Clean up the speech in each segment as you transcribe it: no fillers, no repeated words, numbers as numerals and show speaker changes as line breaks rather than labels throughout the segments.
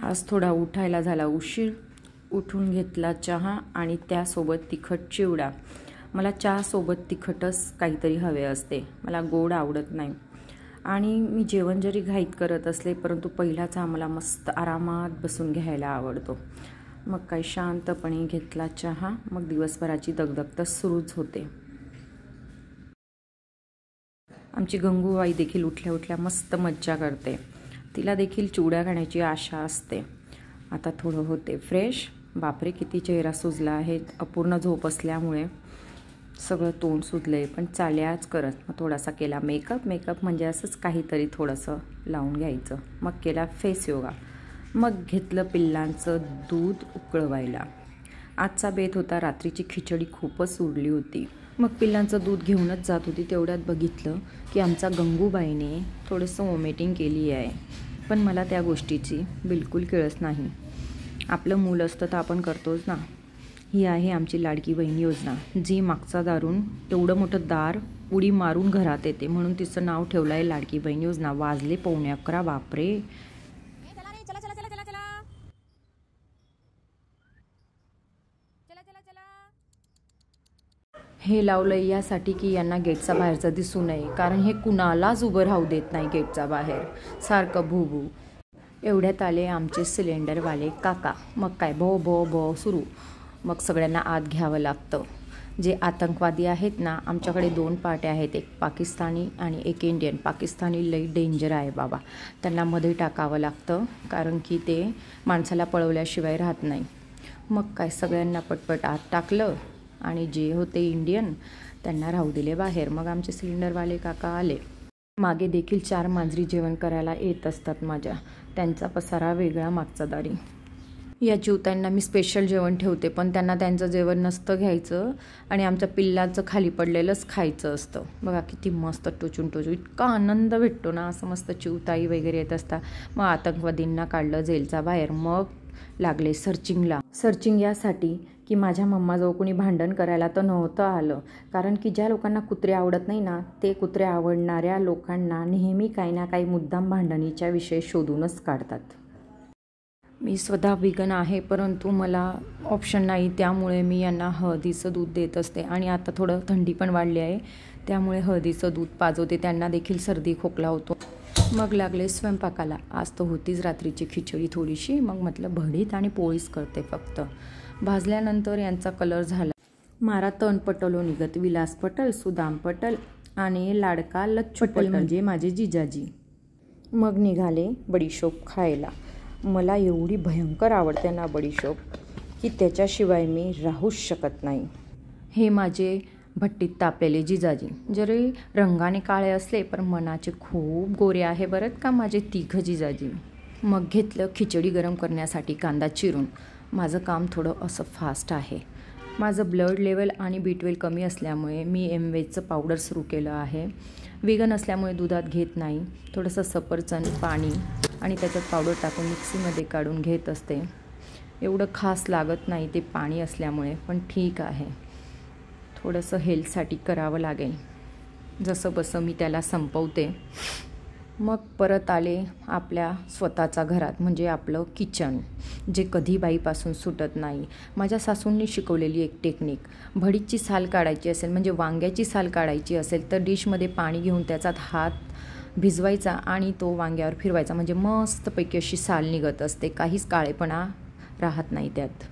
आज थोडा उठायला झाला उशीर. उठून घेतला चहा आणि त्यासोबत तिखट चिवडा. मला चहासोबत तिखटच काहीतरी हवे असते, मला गोड आवडत नाही. आणि मी जेवण जरी घाईत करत असले परंतु पहिला चहा मला मस्त आरामात बसून घ्यायला आवडतो. मग काही शांतपणे घेतला चहा. मग दिवसभराची दगदग तर सुरूच होते. आमची गंगूबाई देखील उठल्या उठल्या मस्त मज्जा करते. तिला देखील चिवड्या खाण्याची आशा असते. आता थोडं होते फ्रेश. बापरे किती चेहरा सुजला आहे. अपूर्ण झोप असल्यामुळे सगळं तोंड सुजलंय, पण चाल्याच करत. मग थोडासा केला मेकअप म्हणजे असंच काहीतरी थोडंसं लावून घ्यायचं. मग केला फेस योगा. मग घेतलं पिल्लांचं दूध उकळवायला. आजचा बेत होता, रात्रीची खिचडी खूपच उरली होती. मग पिल्लांचं दूध घेऊनच जात होती, तेवढ्यात बघितलं की आमचा गंगूबाईने थोडंसं वॉमिटिंग केली आहे. पण मला त्या गोष्टीची बिलकुल कळस नाही. आपलं मूल असतं तर आपण करतोच ना. ही आहे आमची लाडकी बहीण योजना, जी मागचा दारून एवढं मोठं दार उडी मारून घरात येते, म्हणून तिचं नाव ठेवलं आहे लाडकी बहीण योजना. वाजले 11:15. बापरे. हे लावलंय यासाठी की यांना गेटचा बाहेरचं दिसू नये, कारण हे कुणालाच उभं राहू देत नाही गेटचा बाहेर, सारखं भूभू. एवढ्यात आले आमचे सिलेंडरवाले काका. मग काय भो भो भो सुरू. मग सगळ्यांना आत घ्यावं लागतं. जे आतंकवादी आहेत ना, आमच्याकडे 2 पार्ट्या आहेत, एक पाकिस्तानी आणि एक इंडियन. पाकिस्तानी लई डेंजर आहे बाबा. त्यांना मध्ये टाकावं लागतं, कारण की ते माणसाला पळवल्याशिवाय राहत नाही. मग काय सगळ्यांना पटपट आत टाकलं आणि जे होते इंडियन त्यांना राहू दिले बाहेर. मग आमचे सिलेंडरवाले काका आले. मागे देखील 4 मांजरी जेवण करायला येत असतात माझ्या. त्यांचा पसारा वेगळा मागचा दारी. या चिवतांना मी स्पेशल जेवण ठेवते, पण त्यांना त्यांचं जेवण नसतं घ्यायचं आणि आमच्या पिल्लाचं खाली पडलेलंच खायचं असतं. बघा किती मस्त टोचून इतका आनंद भेटतो ना, असं मस्त चिवताई वगैरे येत असतात. मग आतंकवादींना काढलं जेलचा बाहेर. मग लागले सर्चिंग यासाठी की माझ्या मम्माजवळ कोणी भांडण करायला तर नव्हतं आलं, कारण की ज्या लोकांना कुत्रे आवडत नाही ना, ते कुत्रे आवडणाऱ्या लोकांना नेहमी काही ना काही मुद्दाम भांडणीच्या विषय शोधूनच काढतात. मी स्वतः विगन आहे, परंतु मला ऑप्शन नाही, त्यामुळे मी यांना हळदीचं दूध देत असते. आणि आता थोडं थंडी पण वाढली आहे, त्यामुळे हळदीचं दूध पाजवते. त्यांना देखील सर्दी खोकला होतो. मग लागले स्वयंपाकाला. आज तर होतीच रात्रीची खिचडी थोडीशी. मग म्हटलं भडीत आणि पोळीच करते फक्त. भाजल्यानंतर यांचा कलर झाला. मारा तण पटलो निघत विलास पटल, सुदाम पटल आणि लाडका लच्चू पटल म्हणजे माझे जिजाजी. मग निघाले बडीशोप खायला. मला एवढी भयंकर आवडते ना बडीशोप, की त्याच्याशिवाय मी राहूच शकत नाही. हे माझे भट्टीत तापलेले जिजाजी. जरी रंगाने काळे असले पण मनाचे खूप गोरे आहे बरं का माझे 3 जिजाजी. मग घेतलं खिचडी गरम करण्यासाठी कांदा चिरून. माझं काम थोडं असं फास्ट आहे. माझं ब्लड लेवल आणि B12 कमी असल्यामुळे मी MVचं पावडर सुरू केलं आहे. विगन असल्यामुळे दुधात घेत नाही. थोडंसं सफरचंद पाणी आणि त्याच्यात पावडर टाकून मिक्सीमध्ये काढून घेत असते. एवढं खास लागत नाही ते पाणी असल्यामुळे, पण ठीक आहे. थोडंसं हेल्थसाठी करावं लागेल. जसं बसं मी त्याला संपवते. मग परत आले आपल्या स्वतःच्या घरात, म्हणजे आपलं किचन, जे कधी बाईपासून सुटत नाही. माझ्या सासूंनी शिकवलेली एक टेक्निक. भडीची साल काढायची असेल, म्हणजे वांग्याची साल काढायची असेल, तर डिशमध्ये पाणी घेऊन त्याच्यात हात भिजवायचा आणि तो वांग्यावर फिरवायचा, म्हणजे मस्तपैकी अशी साल निघत असते. काहीच काळेपणा राहत नाही त्यात.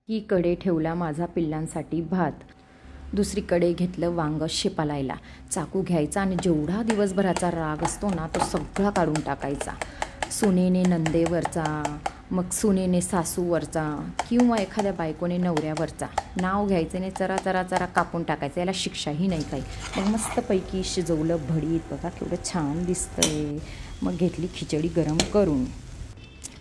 एकीकडे ठेवला माझा पिल्लांसाठी भात. दुसरीकडे घेतलं वांगं शेपालायला. चाकू घ्यायचा आणि जेवढा दिवसभराचा राग असतो ना, तो सगळा काढून टाकायचा. सुनेने नंदेवरचा, मग सुनेने सासूवरचा, किंवा एखाद्या बायकोने नवऱ्यावरचा. नाव घ्यायचं नाही, चरा कापून टाकायचं. याला शिक्षाही नाही काही. मग मस्तपैकी शिजवलं भडीत. बघा केवढं छान दिसतंय. मग घेतली खिचडी गरम करून.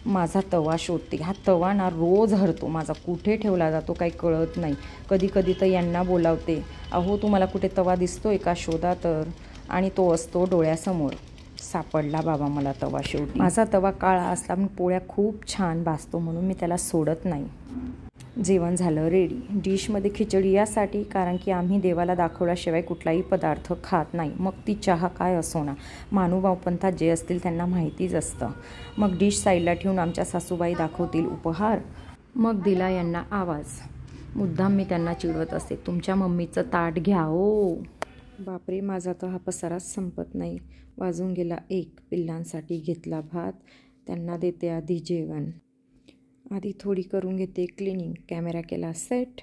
माझा तवा शोधते. हा तवा ना रोज हरतो माझा, कुठे ठेवला जातो काही कळत नाही. कधी तर यांना बोलावते, अहो तुम्हाला कुठे तवा दिसतोय का, शोधा तर. आणि तो असतो डोळ्यासमोर. सापडला बाबा मला तवा शेवटी. माझा तवा काळा असला पण पोळ्या खूप छान भाजतो, म्हणून मी त्याला सोडत नाही. जेवण झालं रेडी. डिशमध्ये खिचडी यासाठी कारण की आम्ही देवाला दाखवल्याशिवाय कुठलाही पदार्थ खात नाही. मग ती चहा काय असो ना, महानुभाव पंथात जे असतील त्यांना माहितीच असतं. मग डिश साईडला ठेवून आमच्या सासूबाई दाखवतील उपहार. मग दिला यांना आवाज. मुद्दाम मी त्यांना चिडवत असते, तुमच्या मम्मीचं ताट घ्या ओ. बापरे, माझा तर हा पसाराच संपत नाही. वाजून गेला 1. पिल्लांसाठी घेतला भात. त्यांना देते आधी जेवण. आधी थोडी करून घेते क्लिनिंग. कॅमेरा केला सेट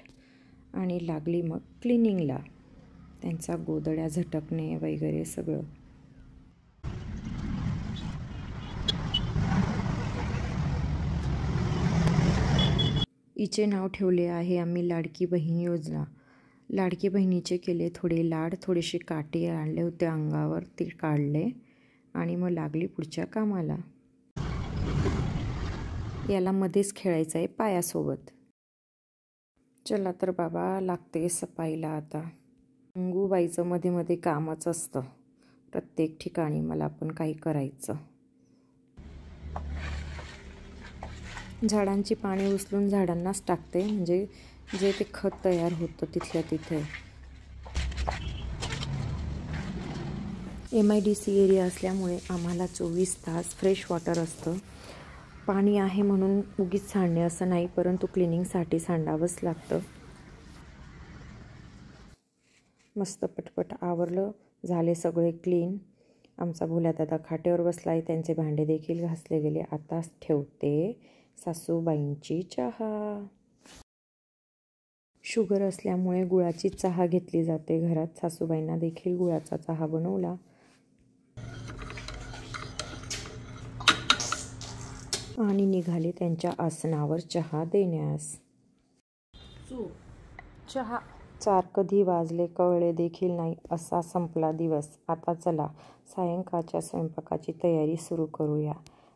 आणि लागली मग क्लिनिंगला. त्यांचा गोधड्या झटकणे वगैरे सगळं. हिचे नाव ठेवले आहे आम्ही लाडकी बहीण योजना. लाडकी बहिणीचे केले थोडे लाड. थोडेसे काटे आणले होते अंगावर, ते काढले आणि मग लागली पुढच्या कामाला. याला मध्येच खेळायचं आहे पायासोबत. चला तर बाबा, लागते सफाईला आता. अंगूबाईचं मध्ये मध्ये कामच असतं प्रत्येक ठिकाणी. मला पण काही करायचं. झाडांची पाने उचलून झाडांनाच टाकते, म्हणजे जे ते खत तयार होतं तिथल्या तिथे. MIDC एरिया असल्यामुळे आम्हाला 24 तास फ्रेश वॉटर असतं. पाणी आहे म्हणून उगीच सांडणे असं नाही, परंतु क्लिनिंगसाठी सांडावंच लागतं. मस्त पटपट आवरलं, झाले सगळे क्लीन. आमचा भोल्या दादा खाटेवर बसला आहे. त्यांचे भांडे देखील घासले गेले. आता ठेवते सासूबाईंची चहा. शुगर असल्यामुळे गुळाची चहा घेतली जाते घरात. सासूबाईंना देखील गुळाचा चहा बनवला. आणि निघाले त्यांच्या आसनावर चहा देण्यास. चहा 4 कधी वाजले कळले देखील नाही. असा संपला दिवस. आता चला सायंकाळच्या स्वयंपाकाची तयारी सुरू करूया.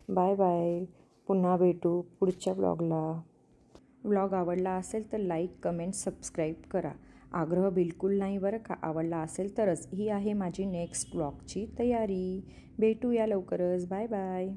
Bye bye. पुन्हा भेटू पुढच्या ब्लॉगला. व्लॉग आवडला असेल तर लाईक, कमेंट, सबस्क्राईब करा. आग्रह बिलकुल नाही बरं का. आवडला असेल तरच. ही आहे माझी नेक्स्ट ब्लॉगची तयारी. भेटूया लवकरच. Bye bye.